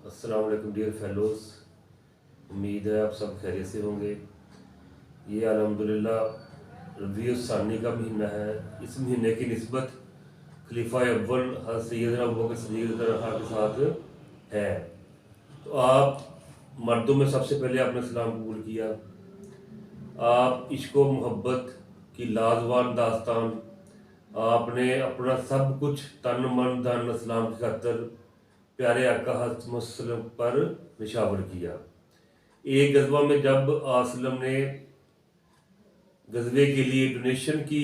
अस्सलाम वालेकुम dear fellows. उम्मीद है आप सब खैरियत से होंगे। ये अल्हम्दुलिल्लाह रबीउल सानी का महीना है। इस महीने की निस्बत खलीफा अव्वल हज़रत सैयदना अबू बकर सिद्दीक़ रज़ियल्लाहु अन्हु के साथ है। तो आप मर्दों में सबसे पहले आपने इस्लाम कबूल किया। आप इश्क व मोहब्बत की लाजवाब दास्तान, आपने अपना सब कुछ तन मन धन इस्लाम की खातर प्यारे आका हज़रत मुहम्मद पर निशावर किया। एक गज़वा में जब आसलम ने गज़वे के लिए डोनेशन की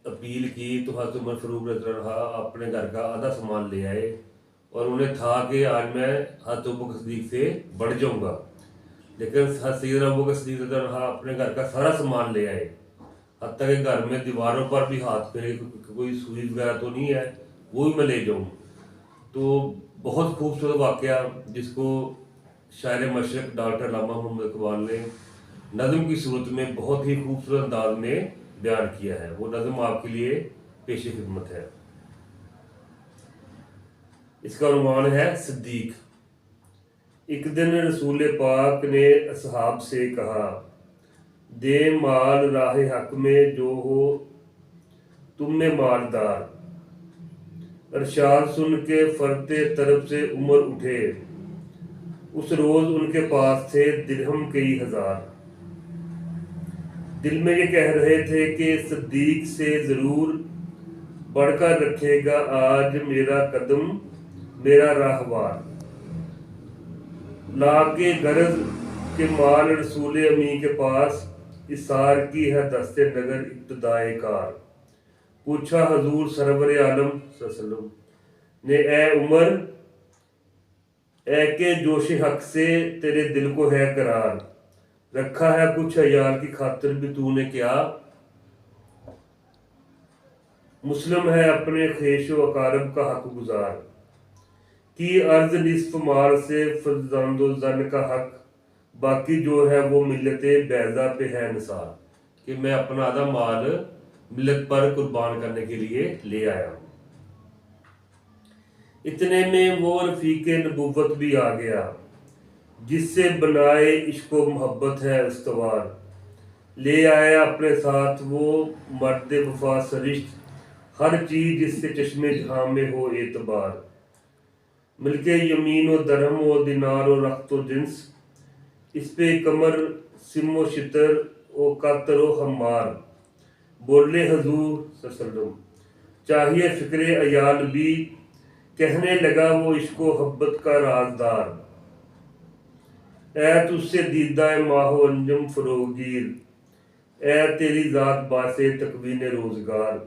अपील की तो हज़रत उमर फ़ारूक रज़ियल्लाहु अन्हु अपने घर का आधा सामान ले आए और उन्हें था कि आज मैं हज़रत अबू बकर सिद्दीक़ से बढ़ जाऊंगा। लेकिन हज़रत सैयदना अबू बकर सिद्दीक़ रज़ियल्लाहु अन्हु अपने घर का सारा सामान ले आए, हत्ता कि घर में दीवारों पर भी हाथ फेरे, कोई सुई वगैरह तो नहीं है, वो भी मैं ले जाऊँ। तो बहुत खूबसूरत वाक़या जिसको शायर मशरक़ डॉक्टर अल्लामा मोहम्मद इकबाल ने नज़म की सूरत में बहुत ही खूबसूरत अंदाज में बयान किया है। वो नज़म आपके लिए पेश खिदमत है। इसका उन्वान है सिद्दीक। एक दिन रसूल पाक ने असहाब से कहा, दे माल राह हक में जो हो तुम में मालदार। अरशाद सुन के फरते तरफ से उमर उठे, उस रोज उनके पास थे दिरहम कई हजार। दिल में ये कह रहे थे कि सिद्दीक से जरूर बढ़कर रखेगा आज मेरा कदम मेरा राहवार। लाके गरज के माल रसूल अमी के पास इसार की है दस्ते नगर इब्तदाए कार। पूछा हजूर सरवर आलम सल्लल्लाहु ने, ए उमर ए के जोश हक से तेरे दिल को है करार। रखा है कुछ अयाल की खातिर भी तूने क्या, मुस्लिम है अपने खेश व अकारब का हक गुजार। की अर्ज निस्फ माल से फरजांदो जन का हक, बाकी जो है वो मिलते बैजा पे है निसार। कि मैं अपना आधा माल मिलत पर कुर्बान करने के लिए ले आया हूँ। इतने में वो रफीके नबुव्वत भी आ गया, जिससे बनाए इश्क व मोहब्बत है उस्तवार। ले आया अपने साथ वो मर्द वफा सरिश्त, हर चीज जिससे चश्मे जहां में हो एतबार। मिलके यमीन व दरहम व दिनार व रख्त व जिन्स, इस पे कमर सिमो शितर व कातर व हमार। बोले हजूर सल्लल्लाहु चाहिए फिक्रे अयाल भी, कहने लगा वो इश्को हब्बत का राजदार। ऐ तुझसे दीदा माहो अंजम फरोगीर, ऐ तेरी जात बासे तकवीन रोजगार।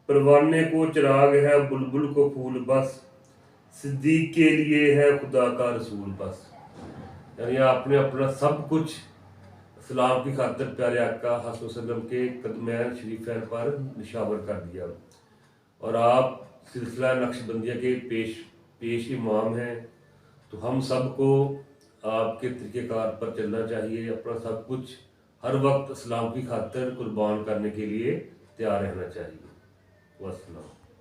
परवाने को चिराग है बुलबुल को फूल बस, सिद्दीक के लिए है खुदा का रसूल बस। यानी आपने अपना सब कुछ इस्लाम की खातिर प्यारे आका हज़रत वसल्लम के कदमैन शरीफैन पर निशावर कर दिया। और आप सिलसिला नक्शबंदिया के पेश इमाम हैं। तो हम सबको आपके तरीक़ेकार पर चलना चाहिए। अपना सब कुछ हर वक्त इस्लाम की खातिर कुर्बान करने के लिए तैयार रहना चाहिए। वस्सलाम।